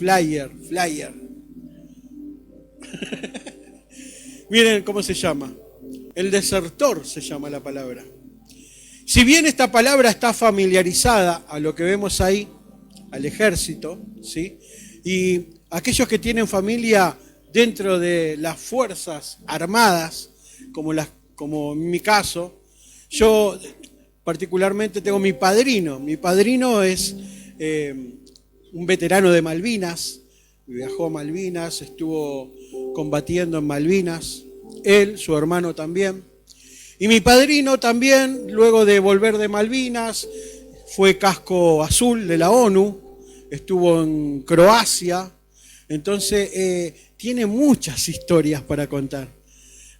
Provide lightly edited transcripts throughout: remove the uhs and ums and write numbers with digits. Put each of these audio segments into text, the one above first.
Flyer. Miren cómo se llama. El desertor se llama la palabra. Si bien esta palabra está familiarizada a lo que vemos ahí, al ejército, ¿sí? Y aquellos que tienen familia dentro de las fuerzas armadas, como en mi caso, yo particularmente tengo mi padrino. Mi padrino es un veterano de Malvinas, viajó a Malvinas, estuvo combatiendo en Malvinas, él, su hermano también. Y mi padrino también, luego de volver de Malvinas, fue casco azul de la ONU, estuvo en Croacia, entonces tiene muchas historias para contar.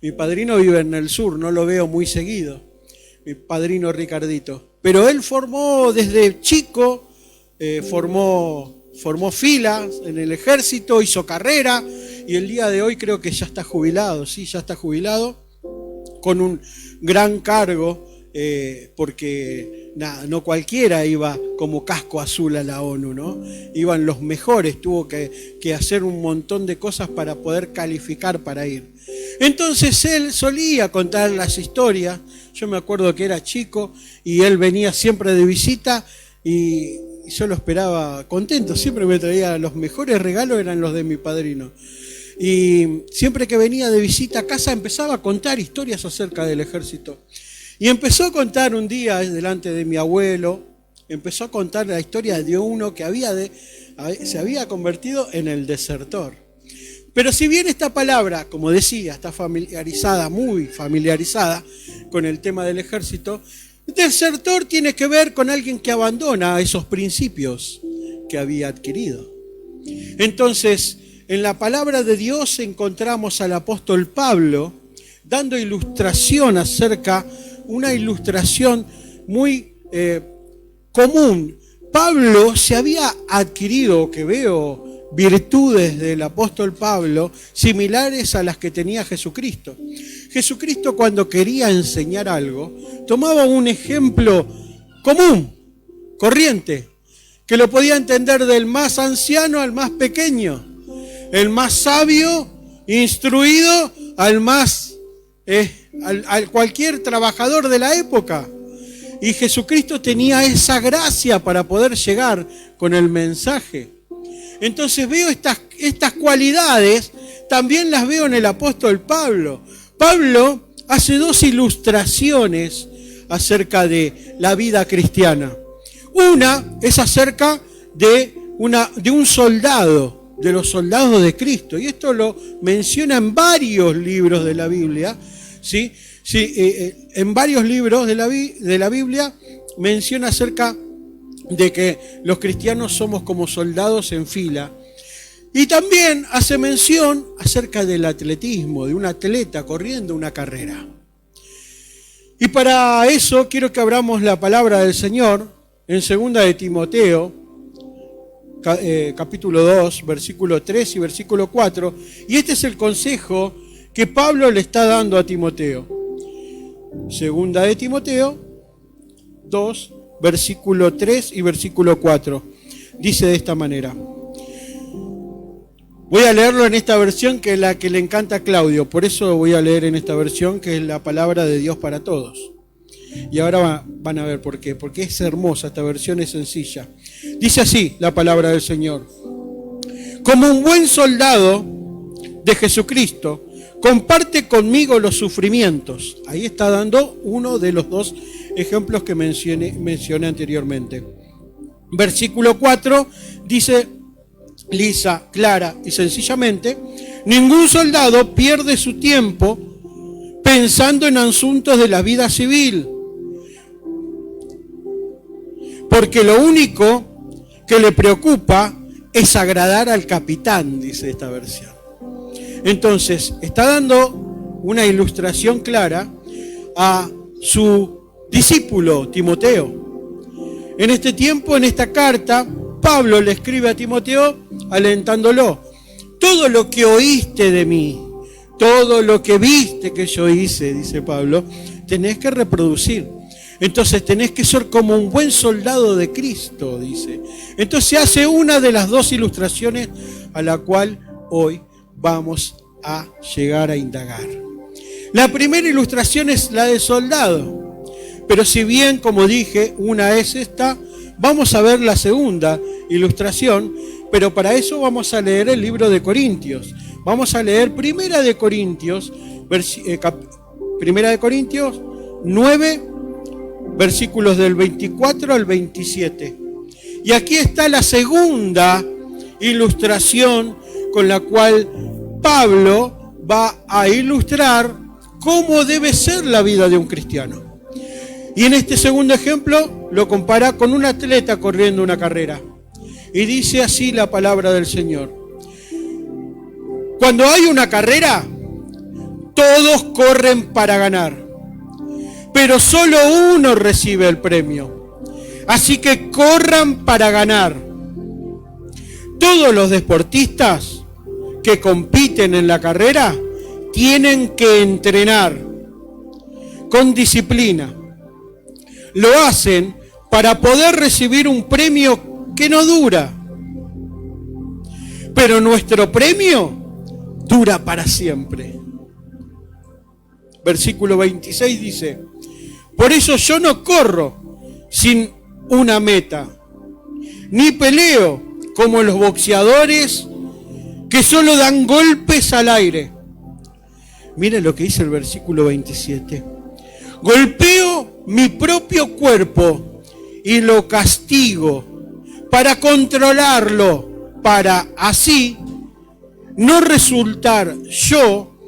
Mi padrino vive en el sur, no lo veo muy seguido, mi padrino Ricardito. Pero él formó desde chico, formó filas en el ejército, hizo carrera y el día de hoy creo que ya está jubilado, sí, ya está jubilado con un gran cargo, porque no cualquiera iba como casco azul a la ONU, ¿no? Iban los mejores, tuvo que hacer un montón de cosas para poder calificar para ir. Entonces él solía contar las historias, yo me acuerdo que era chico y él venía siempre de visita y yo lo esperaba contento, siempre me traía los mejores regalos, eran los de mi padrino. Y siempre que venía de visita a casa empezaba a contar historias acerca del ejército. Y empezó a contar un día delante de mi abuelo, empezó a contar la historia de uno que se había convertido en el desertor. Pero si bien esta palabra, como decía, está familiarizada, muy familiarizada con el tema del ejército, desertor tiene que ver con alguien que abandona esos principios que había adquirido. Entonces, en la palabra de Dios encontramos al apóstol Pablo dando ilustración una ilustración muy común. Pablo se había adquirido, que veo virtudes del apóstol Pablo, similares a las que tenía Jesucristo. Jesucristo, cuando quería enseñar algo, tomaba un ejemplo común, corriente, que lo podía entender del más anciano al más pequeño, el más sabio, instruido, al cualquier trabajador de la época. Y Jesucristo tenía esa gracia para poder llegar con el mensaje. Entonces veo estas cualidades, también las veo en el apóstol Pablo. Pablo hace dos ilustraciones acerca de la vida cristiana. Una es acerca de un soldado, de los soldados de Cristo. Y esto lo menciona en varios libros de la Biblia, ¿sí? En varios libros de la Biblia menciona acerca de que los cristianos somos como soldados en fila. Y también hace mención acerca del atletismo, de un atleta corriendo una carrera. Y para eso quiero que abramos la palabra del Señor en 2 de Timoteo, capítulo 2, versículo 3 y versículo 4. Y este es el consejo que Pablo le está dando a Timoteo. 2 de Timoteo 2, versículo 3 y versículo 4. Dice de esta manera. Voy a leerlo en esta versión que es la que le encanta a Claudio. Por eso voy a leer en esta versión que es la palabra de Dios para todos. Y ahora van a ver por qué. Porque es hermosa, esta versión es sencilla. Dice así la palabra del Señor. Como un buen soldado de Jesucristo, comparte conmigo los sufrimientos. Ahí está dando uno de los dos ejemplos que mencioné anteriormente. Versículo 4 dice, lisa, clara y sencillamente, ningún soldado pierde su tiempo pensando en asuntos de la vida civil, porque lo único que le preocupa es agradar al capitán, dice esta versión. Entonces, está dando una ilustración clara a su discípulo Timoteo. En este tiempo, en esta carta, Pablo le escribe a Timoteo alentándolo. Todo lo que oíste de mí, todo lo que viste que yo hice, dice Pablo, tenés que reproducir. Entonces tenés que ser como un buen soldado de Cristo, dice. Entonces hace una de las dos ilustraciones a la cual hoy vamos a llegar a indagar. La primera ilustración es la del soldado, pero si bien, como dije, una es esta, vamos a ver la segunda ilustración, pero para eso vamos a leer el libro de Corintios. Vamos a leer Primera de Corintios 9, versículos del 24 al 27. Y aquí está la segunda ilustración con la cual Pablo va a ilustrar cómo debe ser la vida de un cristiano. Y en este segundo ejemplo lo compara con un atleta corriendo una carrera. Y dice así la palabra del Señor. Cuando hay una carrera, todos corren para ganar, pero solo uno recibe el premio. Así que corran para ganar. Todos los deportistas que compiten en la carrera tienen que entrenar con disciplina. Lo hacen para poder recibir un premio que no dura. Pero nuestro premio dura para siempre. Versículo 26 dice: por eso yo no corro sin una meta, ni peleo como los boxeadores que solo dan golpes al aire. Miren lo que dice el versículo 27. Golpeo mi propio cuerpo y lo castigo para controlarlo, para así no resultar yo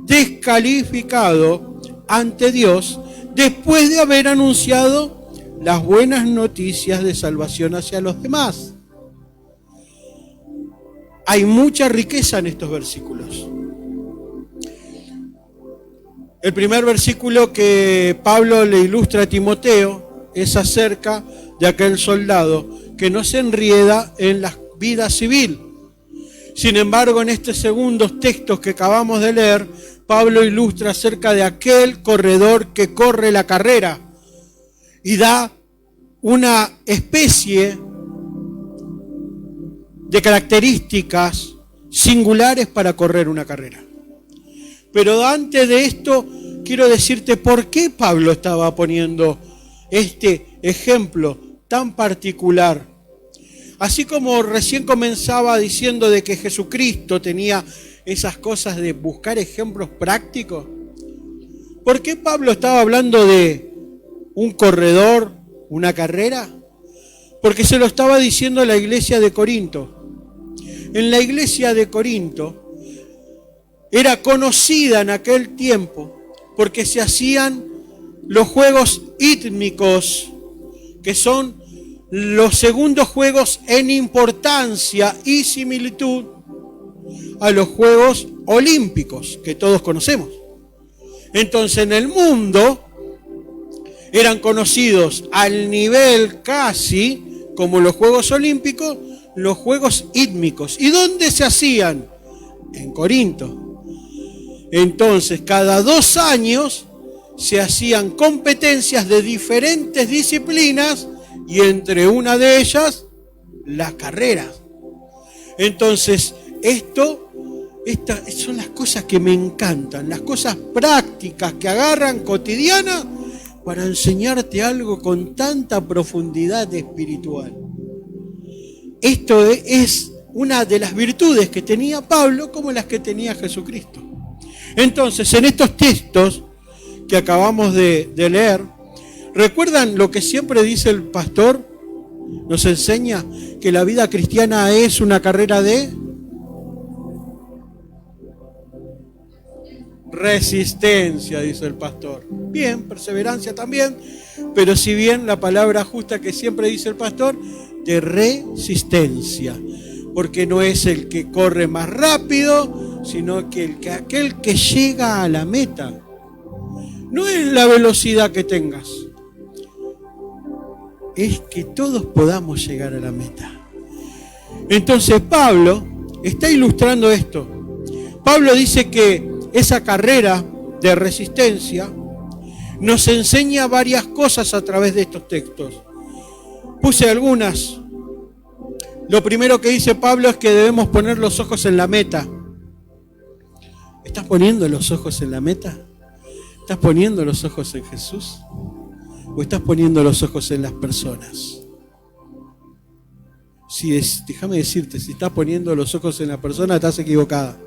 descalificado ante Dios después de haber anunciado las buenas noticias de salvación hacia los demás. Hay mucha riqueza en estos versículos. El primer versículo que Pablo le ilustra a Timoteo es acerca de aquel soldado que no se enrieda en la vida civil. Sin embargo, en estos segundos textos que acabamos de leer, Pablo ilustra acerca de aquel corredor que corre la carrera y da una especie de características singulares para correr una carrera. Pero antes de esto, quiero decirte por qué Pablo estaba poniendo este ejemplo tan particular. Así como recién comenzaba diciendo de que Jesucristo tenía esas cosas de buscar ejemplos prácticos, ¿por qué Pablo estaba hablando de un corredor, una carrera? Porque se lo estaba diciendo a la iglesia de Corinto. En la iglesia de Corinto era conocida en aquel tiempo porque se hacían los juegos hítmicos, que son los segundos juegos en importancia y similitud a los Juegos Olímpicos que todos conocemos. Entonces en el mundo eran conocidos al nivel casi como los Juegos Olímpicos, los Juegos Hítmicos. ¿Y dónde se hacían? En Corinto. Entonces cada 2 años se hacían competencias de diferentes disciplinas y entre una de ellas las carreras. Entonces estas son las cosas que me encantan, las cosas prácticas que agarran cotidianas para enseñarte algo con tanta profundidad espiritual. Esto es una de las virtudes que tenía Pablo como las que tenía Jesucristo. Entonces, en estos textos que acabamos de leer, ¿recuerdan lo que siempre dice el pastor? Nos enseña que la vida cristiana es una carrera de resistencia, dice el pastor. Bien, perseverancia también, pero si bien la palabra justa que siempre dice el pastor, de resistencia, porque no es el que corre más rápido, sino que aquel que llega a la meta. No es la velocidad que tengas, es que todos podamos llegar a la meta. Entonces Pablo está ilustrando esto. Pablo dice que esa carrera de resistencia nos enseña varias cosas a través de estos textos. Puse algunas. Lo primero que dice Pablo es que debemos poner los ojos en la meta. ¿Estás poniendo los ojos en la meta? ¿Estás poniendo los ojos en Jesús? ¿O estás poniendo los ojos en las personas? Déjame decirte, si estás poniendo los ojos en la persona, estás equivocada.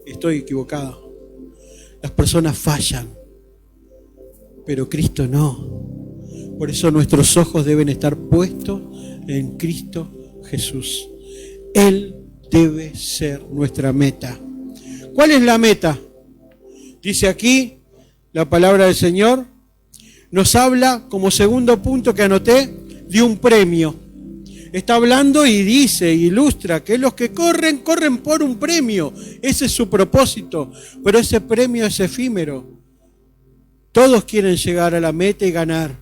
Estoy equivocado. Las personas fallan, pero Cristo no. Por eso nuestros ojos deben estar puestos en Cristo Jesús. Él debe ser nuestra meta. ¿Cuál es la meta? Dice aquí la palabra del Señor. Nos habla, como segundo punto que anoté, de un premio. Está hablando y dice, ilustra que los que corren, corren por un premio. Ese es su propósito, pero ese premio es efímero. Todos quieren llegar a la meta y ganar,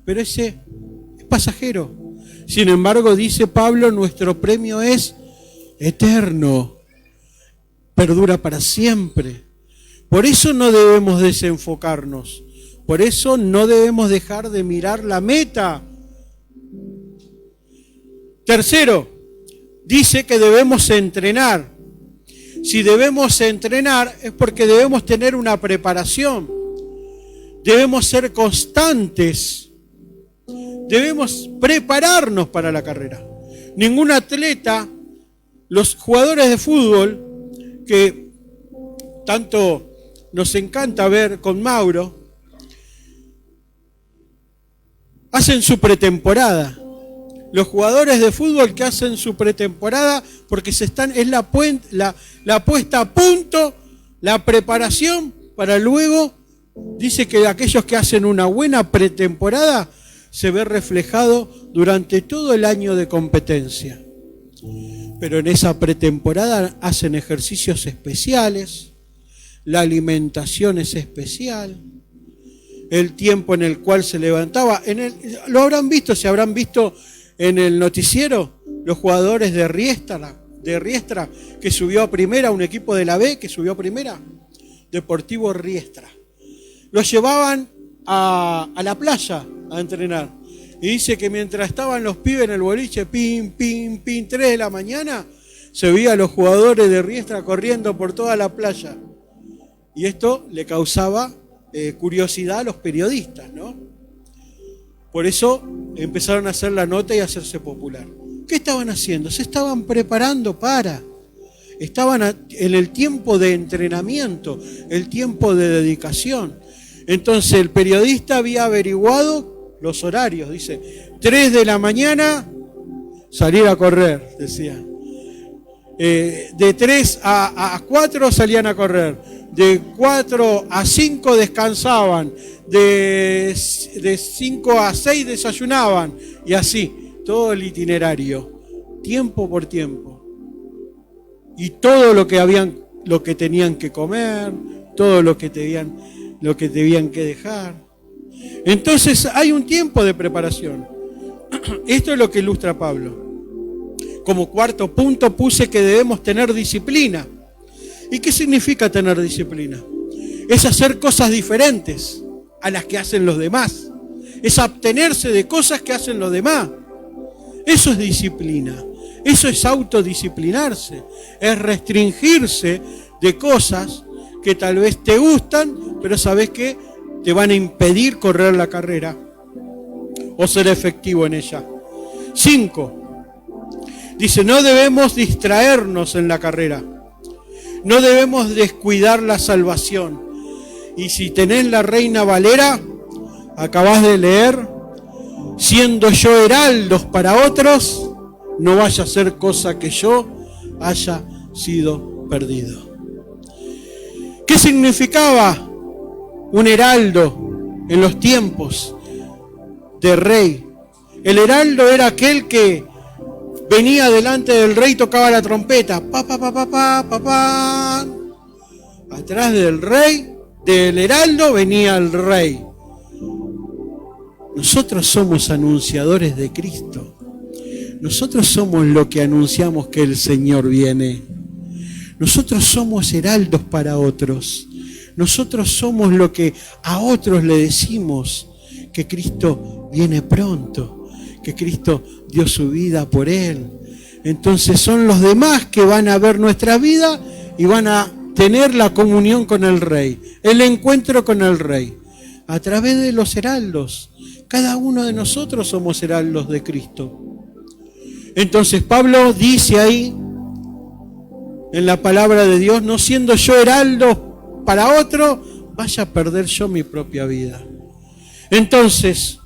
pero ese es pasajero. Sin embargo, dice Pablo, nuestro premio es eterno, perdura para siempre. Por eso no debemos desenfocarnos, por eso no debemos dejar de mirar la meta. Tercero, dice que debemos entrenar. Si debemos entrenar es porque debemos tener una preparación. Debemos ser constantes. Debemos prepararnos para la carrera. Ningún atleta, los jugadores de fútbol, que tanto nos encanta ver con Mauro, hacen su pretemporada. Los jugadores de fútbol que hacen su pretemporada porque es la puesta a punto, la preparación para luego, dice que aquellos que hacen una buena pretemporada se ve reflejado durante todo el año de competencia. Pero en esa pretemporada hacen ejercicios especiales, la alimentación es especial, el tiempo en el cual se levantaba, lo habrán visto, se habrán visto en el noticiero, los jugadores de Riestra, que subió a primera, un equipo de la B que subió a primera, Deportivo Riestra. Los llevaban a la playa a entrenar. Y dice que mientras estaban los pibes en el boliche, 3 de la mañana, se veía a los jugadores de Riestra corriendo por toda la playa. Y esto le causaba curiosidad a los periodistas, ¿no? Por eso empezaron a hacer la nota y a hacerse popular. ¿Qué estaban haciendo? Se estaban preparando estaban en el tiempo de entrenamiento, el tiempo de dedicación. Entonces el periodista había averiguado los horarios, dice, 3 de la mañana salir a correr, decía. De 3 a 4 salían a correr, de 4 a 5 descansaban, de 5 a 6 desayunaban, y así, todo el itinerario, tiempo por tiempo. Y todo lo que tenían que comer, todo lo que debían que dejar. Entonces hay un tiempo de preparación. Esto es lo que ilustra Pablo. Como cuarto punto puse que debemos tener disciplina. ¿Y qué significa tener disciplina? Es hacer cosas diferentes a las que hacen los demás. Es abstenerse de cosas que hacen los demás. Eso es disciplina. Eso es autodisciplinarse. Es restringirse de cosas que tal vez te gustan, pero sabes que te van a impedir correr la carrera o ser efectivo en ella. 5. Dice, no debemos distraernos en la carrera. No debemos descuidar la salvación. Y si tenés la Reina Valera, acabás de leer, siendo yo heraldos para otros, no vaya a ser cosa que yo haya sido perdido. ¿Qué significaba un heraldo en los tiempos de rey? El heraldo era aquel que venía delante del rey y tocaba la trompeta. Pa, pa, pa, pa, pa, pa, pa. Atrás del rey, del heraldo, venía el rey. Nosotros somos anunciadores de Cristo. Nosotros somos lo que anunciamos que el Señor viene. Nosotros somos heraldos para otros. Nosotros somos lo que a otros le decimos, que Cristo viene pronto, que Cristo dio su vida por Él. Entonces son los demás que van a ver nuestra vida y van a tener la comunión con el Rey, el encuentro con el Rey, a través de los heraldos. Cada uno de nosotros somos heraldos de Cristo. Entonces Pablo dice ahí, en la palabra de Dios, no siendo yo heraldo para otro, vaya a perder yo mi propia vida. Entonces,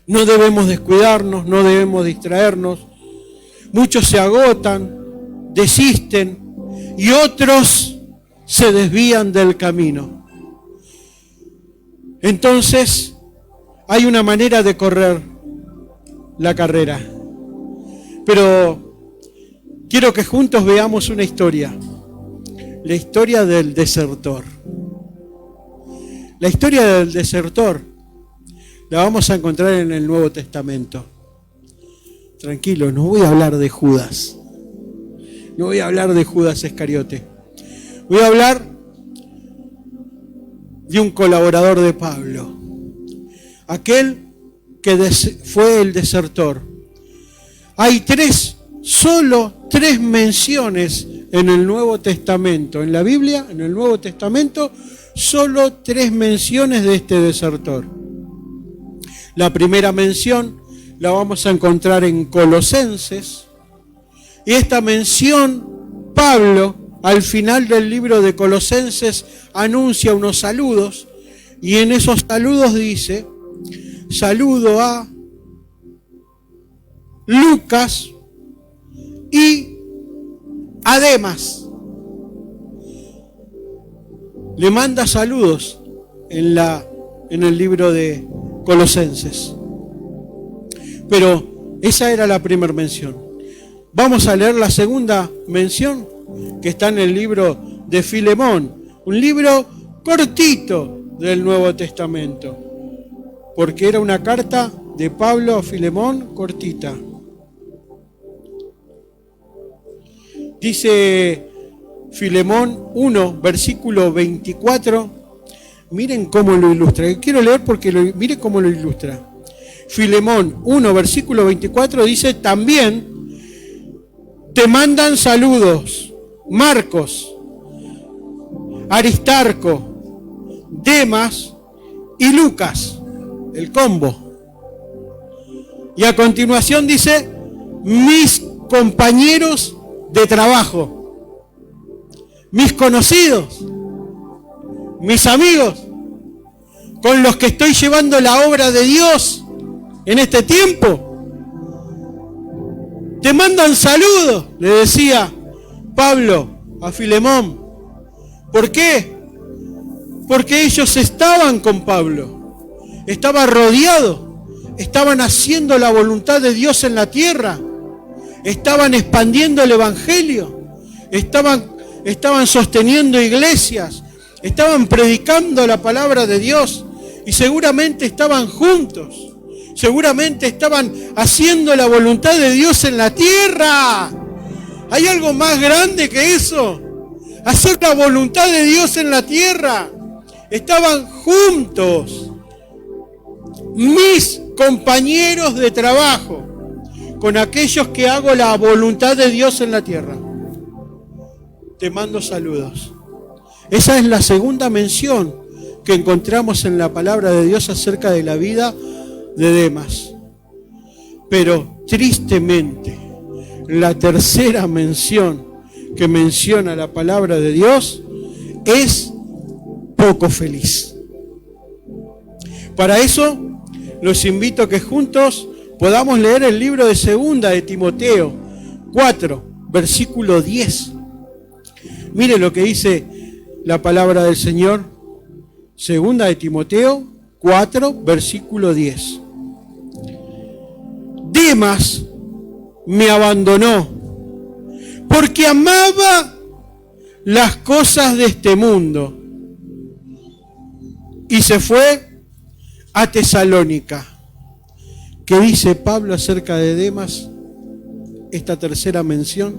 no debemos descuidarnos, no debemos distraernos. Muchos se agotan, desisten y otros se desvían del camino. Entonces, hay una manera de correr la carrera. Pero quiero que juntos veamos una historia. La historia del desertor. La historia del desertor la vamos a encontrar en el Nuevo Testamento. Tranquilo, no voy a hablar de Judas. No voy a hablar de Judas Iscariote. Voy a hablar de un colaborador de Pablo. Aquel que fue el desertor. Hay solo tres menciones en el Nuevo Testamento. En la Biblia, en el Nuevo Testamento, solo 3 menciones de este desertor. La primera mención la vamos a encontrar en Colosenses. Y esta mención, Pablo, al final del libro de Colosenses, anuncia unos saludos. Y en esos saludos dice, saludo a Lucas y a Demas. Le manda saludos en el libro de Colosenses. Pero esa era la primera mención. Vamos a leer la segunda mención, que está en el libro de Filemón, un libro cortito del Nuevo Testamento, porque era una carta de Pablo a Filemón cortita. Dice Filemón 1, versículo 24. Miren cómo lo ilustra. Quiero leer porque miren cómo lo ilustra. Filemón 1, versículo 24 dice, también te mandan saludos Marcos, Aristarco, Demas y Lucas, el combo. Y a continuación dice, mis compañeros de trabajo, mis conocidos, mis amigos, con los que estoy llevando la obra de Dios en este tiempo. Te mandan saludos, le decía Pablo a Filemón. ¿Por qué? Porque ellos estaban con Pablo, estaban rodeados, estaban haciendo la voluntad de Dios en la tierra, estaban expandiendo el Evangelio, estaban sosteniendo iglesias, estaban predicando la palabra de Dios y seguramente estaban juntos. Seguramente estaban haciendo la voluntad de Dios en la tierra. ¿Hay algo más grande que eso? Hacer la voluntad de Dios en la tierra. Estaban juntos. Mis compañeros de trabajo, con aquellos que hago la voluntad de Dios en la tierra. Te mando saludos. Esa es la segunda mención que encontramos en la palabra de Dios acerca de la vida de Demas. Pero tristemente, la tercera mención que menciona la palabra de Dios es poco feliz. Para eso, los invito a que juntos podamos leer el libro de Segunda de Timoteo 4, versículo 10. Mire lo que dice la palabra del Señor. Segunda de Timoteo 4, versículo 10. Demas me abandonó porque amaba las cosas de este mundo y se fue a Tesalónica. ¿Qué dice Pablo acerca de Demas? Esta tercera mención.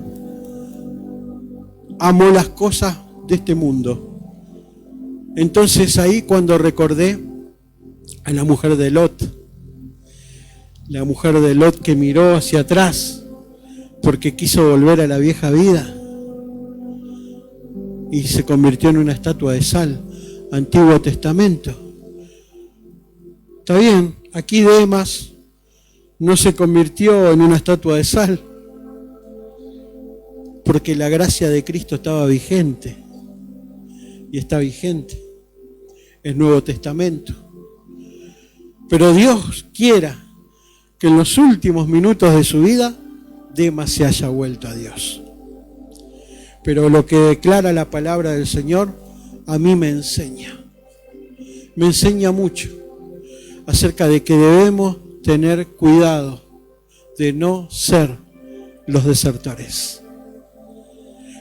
Amó las cosas de este mundo Entonces ahí cuando recordé a la mujer de Lot que miró hacia atrás porque quiso volver a la vieja vida y se convirtió en una estatua de sal. Antiguo Testamento. Está bien, aquí Demas no se convirtió en una estatua de sal porque la gracia de Cristo estaba vigente y está vigente el Nuevo Testamento. Pero Dios quiera que en los últimos minutos de su vida Demas se haya vuelto a Dios. Pero lo que declara la palabra del Señor a mí me enseña mucho acerca de que debemos tener cuidado de no ser los desertores.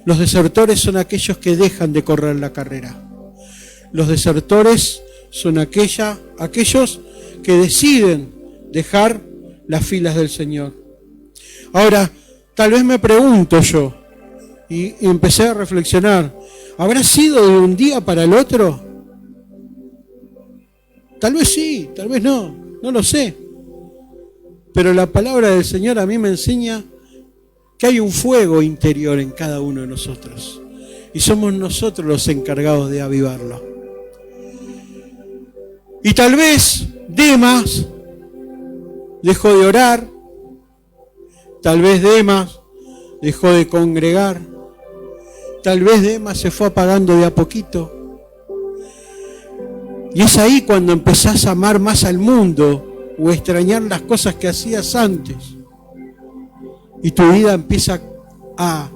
Los desertores son aquellos que dejan de correr la carrera. Los desertores son aquellos que deciden dejar las filas del Señor. Ahora, tal vez me pregunto yo, y empecé a reflexionar, ¿habrá sido de un día para el otro? Tal vez sí, tal vez no lo sé. Pero la palabra del Señor a mí me enseña que hay un fuego interior en cada uno de nosotros. Y somos nosotros los encargados de avivarlo. Y tal vez Demas dejó de orar, tal vez Demas dejó de congregar, tal vez Demas se fue apagando de a poquito. Y es ahí cuando empezás a amar más al mundo o a extrañar las cosas que hacías antes. Y tu vida empieza a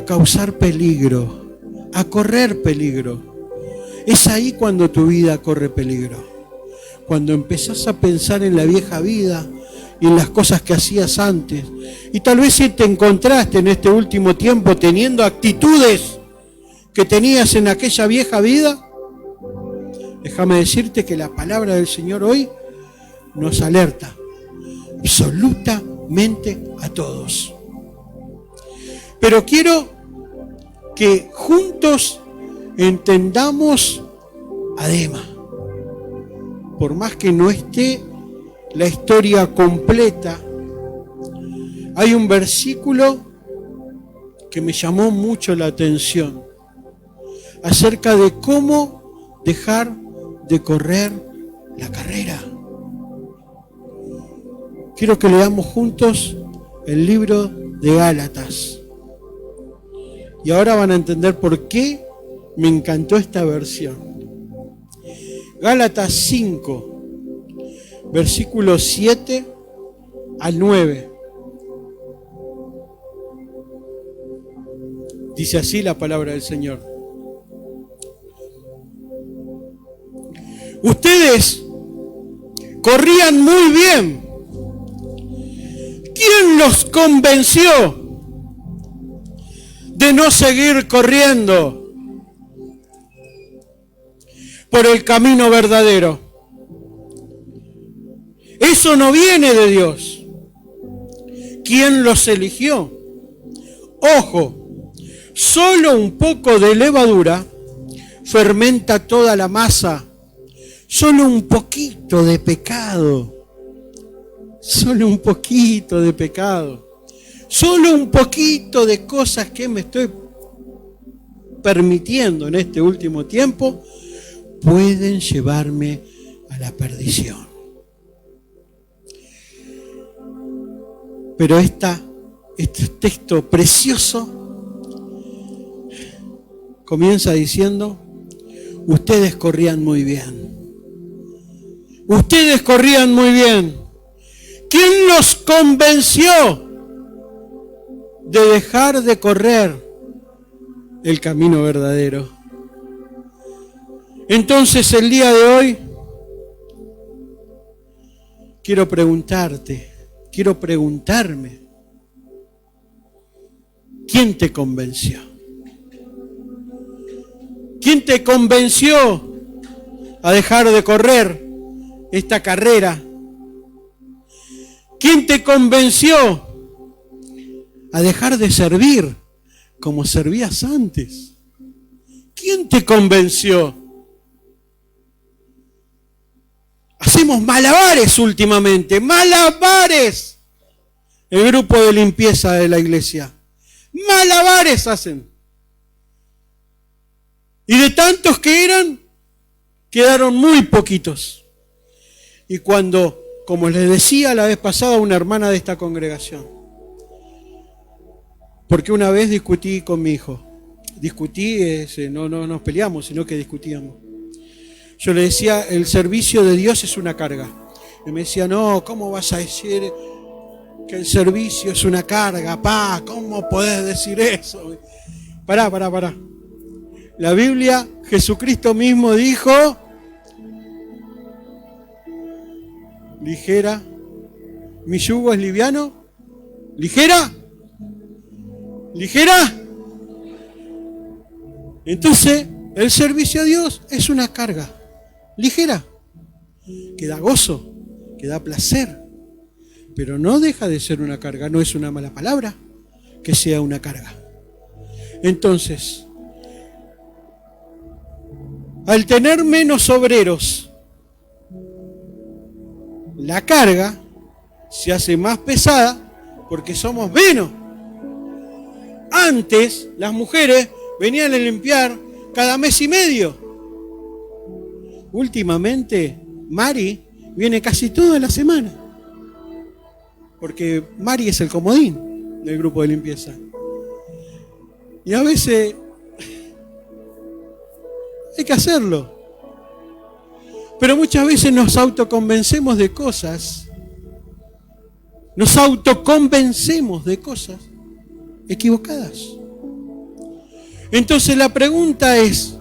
causar peligro, a correr peligro. Es ahí cuando tu vida corre peligro. Cuando empezás a pensar en la vieja vida y en las cosas que hacías antes. Y tal vez si te encontraste en este último tiempo teniendo actitudes que tenías en aquella vieja vida, déjame decirte que la palabra del Señor hoy nos alerta absolutamente a todos. Pero quiero que juntos entendamos a Demas. Por más que no esté la historia completa, hay un versículo que me llamó mucho la atención acerca de cómo dejar de correr la carrera. Quiero que leamos juntos el libro de Gálatas. Y ahora van a entender por qué me encantó esta versión. Gálatas 5, versículos 7 al 9. Dice así la palabra del Señor. Ustedes corrían muy bien. ¿Quién los convenció de no seguir corriendo por el camino verdadero? Eso no viene de Dios. ¿Quién los eligió? Ojo, solo un poco de levadura fermenta toda la masa. Solo un poquito de pecado. Solo un poquito de pecado. Solo un poquito de cosas que me estoy permitiendo en este último tiempo pueden llevarme a la perdición. Pero este texto precioso comienza diciendo: ustedes corrían muy bien. Ustedes corrían muy bien. ¿Quién los convenció de dejar de correr el camino verdadero? Entonces el día de hoy quiero preguntarme, ¿quién te convenció? ¿Quién te convenció a dejar de correr esta carrera? ¿Quién te convenció a dejar de servir como servías antes? ¿Quién te convenció? Hacemos malabares últimamente, malabares. El grupo de limpieza de la iglesia. Malabares hacen. Y de tantos que eran, quedaron muy poquitos. Y cuando, como les decía la vez pasada una hermana de esta congregación, porque una vez discutí con mi hijo. No nos peleamos, sino que discutíamos. Yo le decía, el servicio de Dios es una carga. Y me decía, no, ¿cómo vas a decir que el servicio es una carga, pa? ¿Cómo podés decir eso? Pará. La Biblia, Jesucristo mismo dijo, ligera, mi yugo es liviano, ligera. Entonces, el servicio a Dios es una carga ligera, que da gozo, que da placer, pero no deja de ser una carga, no es una mala palabra que sea una carga. Entonces, al tener menos obreros, la carga se hace más pesada porque somos menos. Antes, las mujeres venían a limpiar cada mes y medio. Últimamente, Mari viene casi toda la semana. Porque Mari es el comodín del grupo de limpieza. Y a veces hay que hacerlo. Pero muchas veces nos autoconvencemos de cosas. Nos autoconvencemos de cosas equivocadas. Entonces la pregunta es,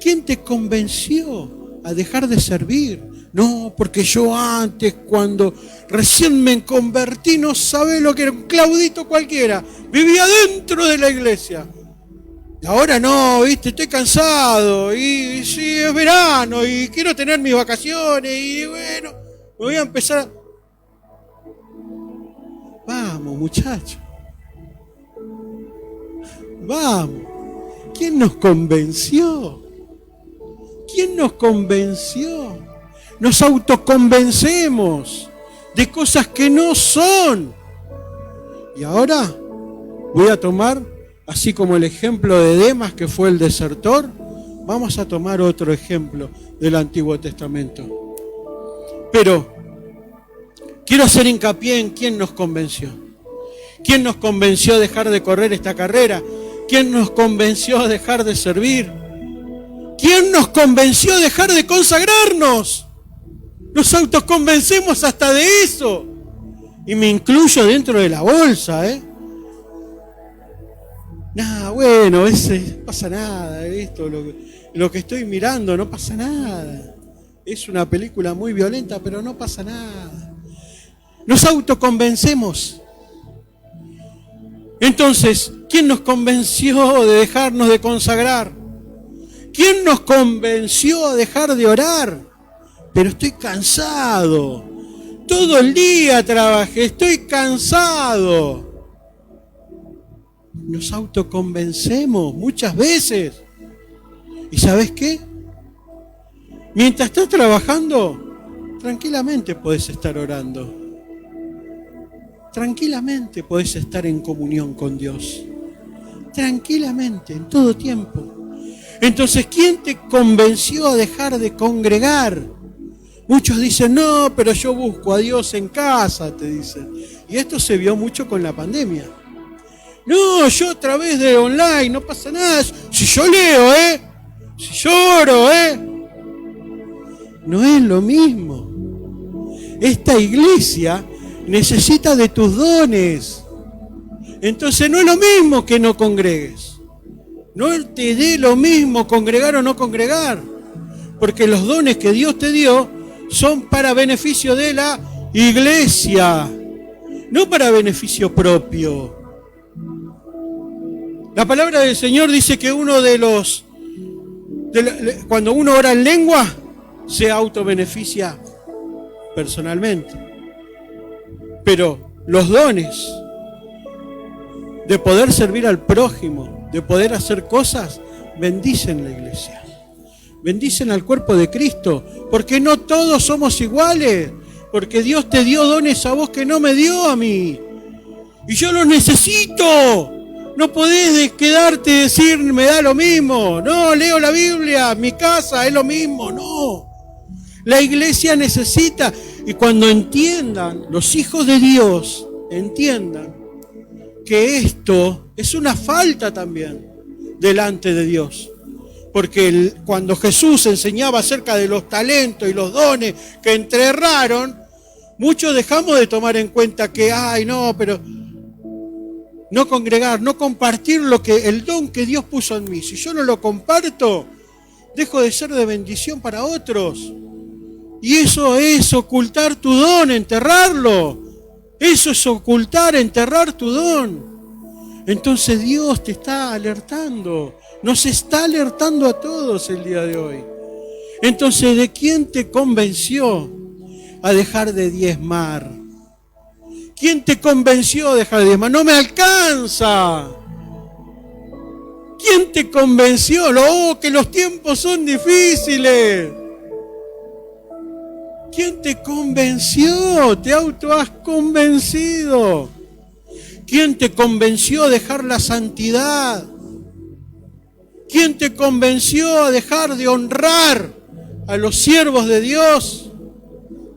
¿quién te convenció a dejar de servir? No, porque yo antes, cuando recién me convertí, no sabés lo que era un Claudito cualquiera. Vivía dentro de la iglesia. Y ahora no, viste, estoy cansado. Y sí, es verano y quiero tener mis vacaciones. Y bueno, me voy a empezar. Vamos, muchachos. Vamos. ¿Quién nos convenció? ¿Quién nos convenció? Nos autoconvencemos de cosas que no son. Y ahora voy a tomar, así como el ejemplo de Demas, que fue el desertor, vamos a tomar otro ejemplo del Antiguo Testamento. Pero quiero hacer hincapié en quién nos convenció. ¿Quién nos convenció a dejar de correr esta carrera? ¿Quién nos convenció a dejar de servir? ¿Quién nos convenció a dejar de consagrarnos? Nos autoconvencemos hasta de eso. Y me incluyo dentro de la bolsa, bueno, no pasa nada, esto, lo que estoy mirando, no pasa nada. Es una película muy violenta, pero no pasa nada. Nos autoconvencemos. Entonces, ¿quién nos convenció de dejarnos de consagrar? ¿Quién nos convenció a dejar de orar? Pero estoy cansado. Todo el día trabajé, estoy cansado. Nos autoconvencemos muchas veces. ¿Y sabes qué? Mientras estás trabajando, tranquilamente podés estar orando. Tranquilamente podés estar en comunión con Dios. Tranquilamente, en todo tiempo. Entonces, ¿quién te convenció a dejar de congregar? Muchos dicen, no, pero yo busco a Dios en casa, te dicen. Y esto se vio mucho con la pandemia. No, yo a través de online, no pasa nada. Si yo leo, si yo oro, no es lo mismo. Esta iglesia necesita de tus dones. Entonces no es lo mismo que no congregues. No te dé lo mismo congregar o no congregar. Porque los dones que Dios te dio son para beneficio de la iglesia, no para beneficio propio. La palabra del Señor dice que cuando uno ora en lengua, se autobeneficia personalmente. Pero los dones de poder servir al prójimo, de poder hacer cosas, bendicen la iglesia. Bendicen al cuerpo de Cristo, porque no todos somos iguales, porque Dios te dio dones a vos que no me dio a mí. Y yo los necesito. No podés quedarte y decir, me da lo mismo. No, leo la Biblia, mi casa es lo mismo. No. La iglesia necesita. Y cuando entiendan, los hijos de Dios, entiendan que esto es una falta también delante de Dios. Porque cuando Jesús enseñaba acerca de los talentos y los dones que enterraron, muchos dejamos de tomar en cuenta que, pero no congregar, no compartir el don que Dios puso en mí. Si yo no lo comparto, dejo de ser de bendición para otros. Y eso es ocultar tu don, enterrarlo. Eso es ocultar, enterrar tu don. Entonces Dios te está alertando, nos está alertando a todos el día de hoy. Entonces, ¿de quién te convenció a dejar de diezmar? ¿Quién te convenció a dejar de diezmar? No me alcanza. ¿Quién te convenció? Que los tiempos son difíciles. ¿Quién te convenció? Te has convencido. ¿Quién te convenció a dejar la santidad? ¿Quién te convenció a dejar de honrar a los siervos de Dios?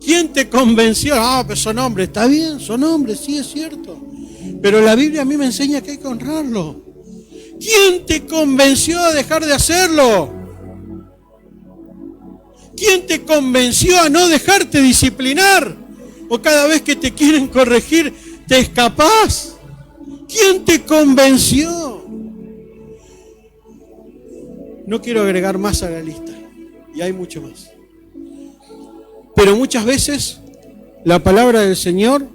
¿Quién te convenció? Pero son hombres. Está bien, son hombres, sí, es cierto. Pero la Biblia a mí me enseña que hay que honrarlo. ¿Quién te convenció a dejar de hacerlo? ¿Quién te convenció a no dejarte disciplinar? ¿O cada vez que te quieren corregir te escapás? ¿Quién te convenció? No quiero agregar más a la lista, y hay mucho más. Pero muchas veces la palabra del Señor,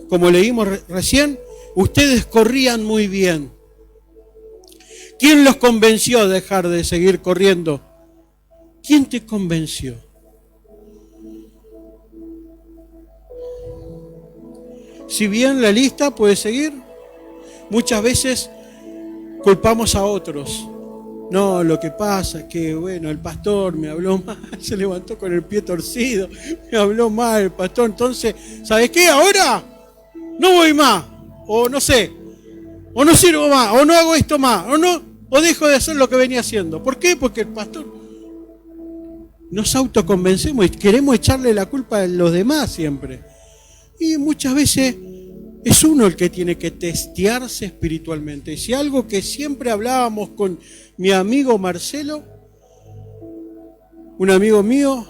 como leímos recién, ustedes corrían muy bien. ¿Quién los convenció a dejar de seguir corriendo? ¿Quién te convenció? Si bien la lista puede seguir, muchas veces culpamos a otros. No, lo que pasa es que, el pastor me habló mal, se levantó con el pie torcido, me habló mal el pastor, entonces, ¿sabes qué? Ahora no voy más, o no sé, o no sirvo más, o no hago esto más, o dejo de hacer lo que venía haciendo. ¿Por qué? Porque el pastor... Nos autoconvencemos y queremos echarle la culpa a los demás siempre. Y muchas veces es uno el que tiene que testearse espiritualmente. Y si algo que siempre hablábamos con mi amigo Marcelo, un amigo mío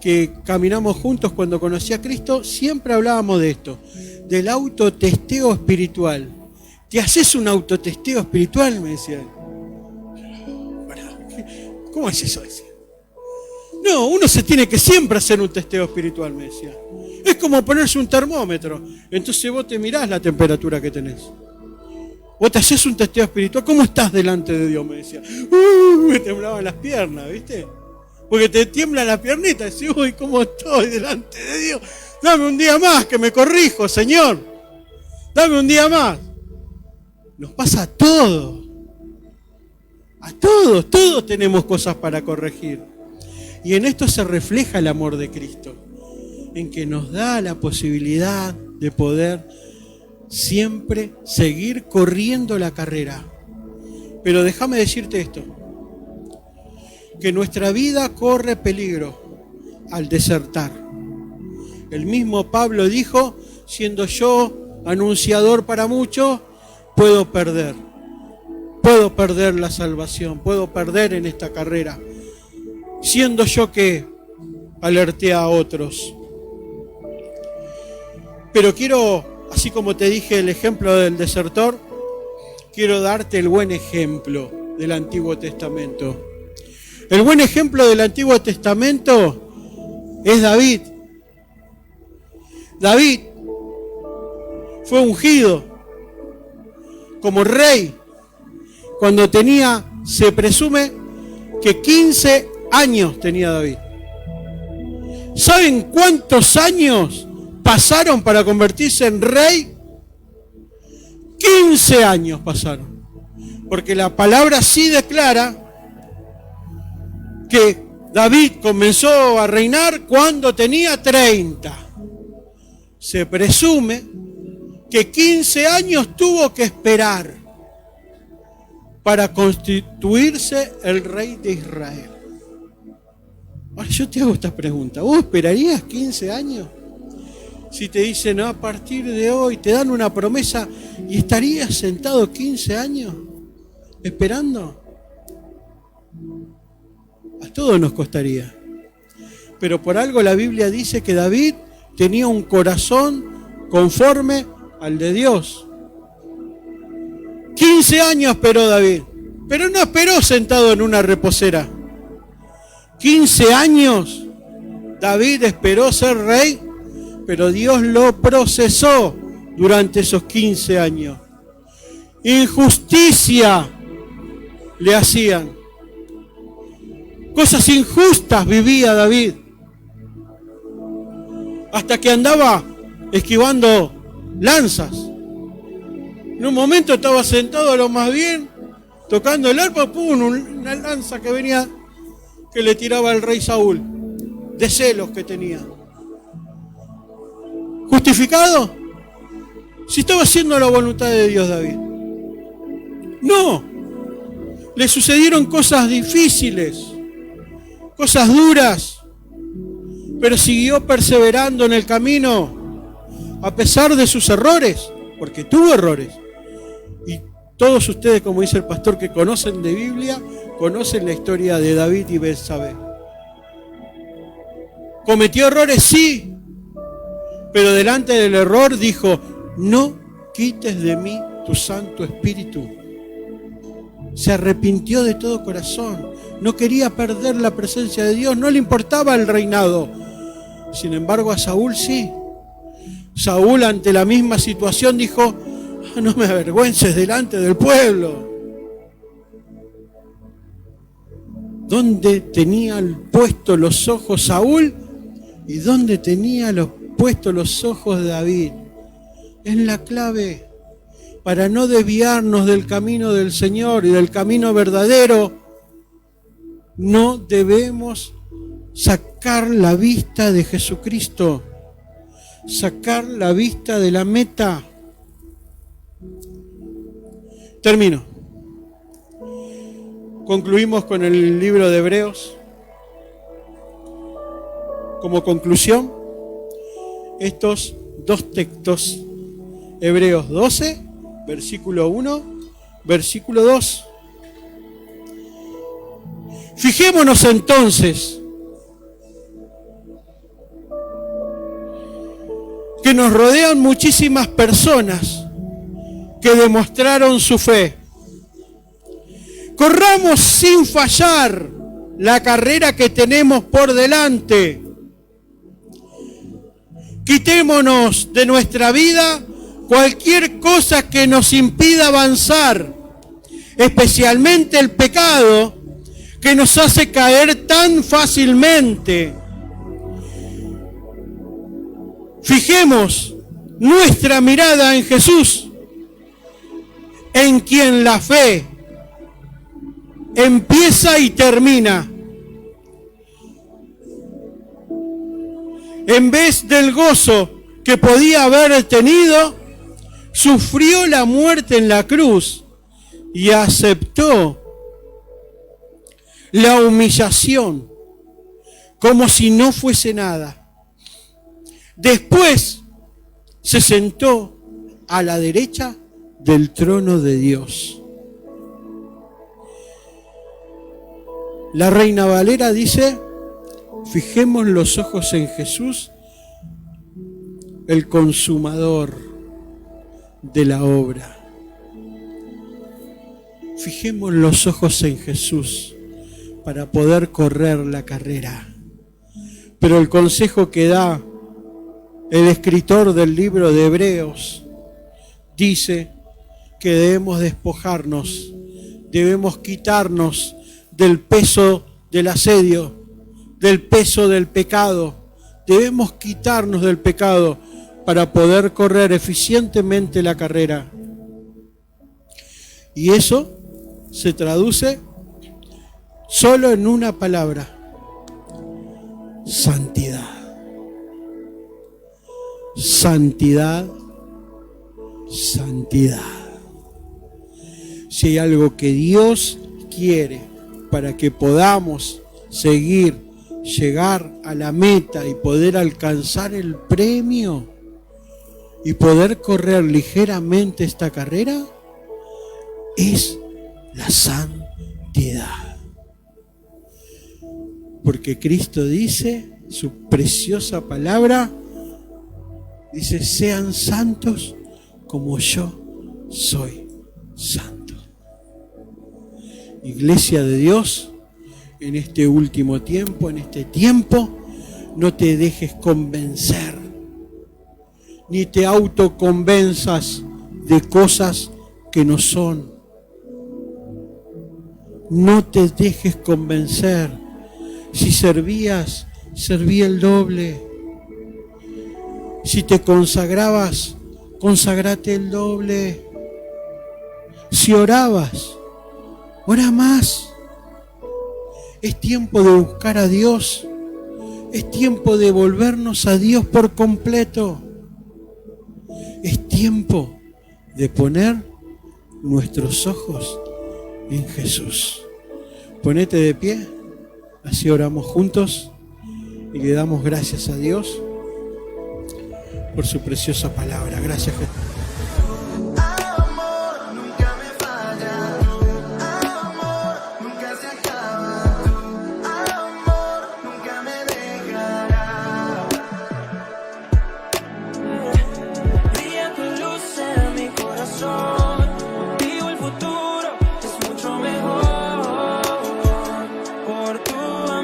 que caminamos juntos cuando conocí a Cristo, siempre hablábamos de esto, del autotesteo espiritual. ¿Te haces un autotesteo espiritual? Me decían. ¿Cómo es eso? No, uno se tiene que siempre hacer un testeo espiritual, me decía. Es como ponerse un termómetro. Entonces vos te mirás la temperatura que tenés. Vos te haces un testeo espiritual. ¿Cómo estás delante de Dios? Me decía. Me temblaban las piernas, ¿viste? Porque te tiemblan las piernitas. Y decís, uy, ¿cómo estoy delante de Dios? Dame un día más que me corrijo, Señor. Dame un día más. Nos pasa a todos. A todos. Todos tenemos cosas para corregir. Y en esto se refleja el amor de Cristo, en que nos da la posibilidad de poder siempre seguir corriendo la carrera. Pero déjame decirte esto, que nuestra vida corre peligro al desertar. El mismo Pablo dijo, siendo yo anunciador para muchos, puedo perder la salvación, puedo perder en esta carrera. Siendo yo que alerté a otros. Pero quiero, así como te dije el ejemplo del desertor, quiero darte el buen ejemplo del Antiguo Testamento. El buen ejemplo del Antiguo Testamento es David. David fue ungido como rey cuando se presume que 15 años tenía David. ¿Saben cuántos años pasaron para convertirse en rey? 15 años pasaron. Porque la palabra sí declara que David comenzó a reinar cuando tenía 30. Se presume que 15 años tuvo que esperar para constituirse el rey de Israel. Ahora yo te hago esta pregunta, ¿vos esperarías 15 años? Si te dicen, no, a partir de hoy, te dan una promesa y estarías sentado 15 años esperando. A todos nos costaría. Pero por algo la Biblia dice que David tenía un corazón conforme al de Dios. 15 años esperó David, pero no esperó sentado en una reposera. 15 años David esperó ser rey, pero Dios lo procesó durante esos 15 años. Injusticia le hacían. Cosas injustas vivía David. Hasta que andaba esquivando lanzas. En un momento estaba sentado a lo más bien, tocando el arpa, ¡pum!, una lanza que venía, que le tiraba al rey Saúl, de celos que tenía. ¿Justificado? Si estaba haciendo la voluntad de Dios David. No. Le sucedieron cosas difíciles, cosas duras, pero siguió perseverando en el camino, a pesar de sus errores, porque tuvo errores. Y todos ustedes, como dice el pastor, que conocen de Biblia, conocen la historia de David y Betsabé. ¿Cometió errores? Sí, pero delante del error dijo, no quites de mí tu Santo Espíritu. Se arrepintió de todo corazón, no quería perder la presencia de Dios, no le importaba el reinado. Sin embargo, a Saúl sí. Saúl, ante la misma situación, dijo, no me avergüences delante del pueblo. ¿Dónde tenía puestos los ojos Saúl y dónde tenía puestos los ojos de David? Es la clave para no desviarnos del camino del Señor y del camino verdadero. No debemos sacar la vista de Jesucristo, sacar la vista de la meta. Termino. Concluimos con el libro de Hebreos. Como conclusión, estos dos textos, Hebreos 12, versículo 1, versículo 2. Fijémonos entonces que nos rodean muchísimas personas que demostraron su fe. Corramos sin fallar la carrera que tenemos por delante. Quitémonos de nuestra vida cualquier cosa que nos impida avanzar, especialmente el pecado que nos hace caer tan fácilmente. Fijemos nuestra mirada en Jesús, en quien la fe empieza y termina. En vez del gozo que podía haber tenido, sufrió la muerte en la cruz y aceptó la humillación como si no fuese nada. Después se sentó a la derecha del trono de Dios. La Reina Valera dice, fijemos los ojos en Jesús, el consumador de la obra. Fijemos los ojos en Jesús para poder correr la carrera. Pero el consejo que da el escritor del libro de Hebreos dice que debemos despojarnos, debemos quitarnos del peso del asedio, del peso del pecado. Debemos quitarnos del pecado para poder correr eficientemente la carrera. Y eso se traduce solo en una palabra: santidad. Santidad, santidad. Si hay algo que Dios quiere para que podamos llegar a la meta y poder alcanzar el premio y poder correr ligeramente esta carrera, es la santidad. Porque Cristo dice, su preciosa palabra, dice: sean santos como yo soy santo. Iglesia de Dios, en este último tiempo, en este tiempo, no te dejes convencer, ni te autoconvenzas de cosas que no son. No te dejes convencer. Si servías, serví el doble. Si te consagrabas, consagrate el doble. Si orabas, ora más. Es tiempo de buscar a Dios. Es tiempo de volvernos a Dios por completo. Es tiempo de poner nuestros ojos en Jesús. Ponete de pie, así oramos juntos y le damos gracias a Dios por su preciosa palabra. Gracias, Jesús.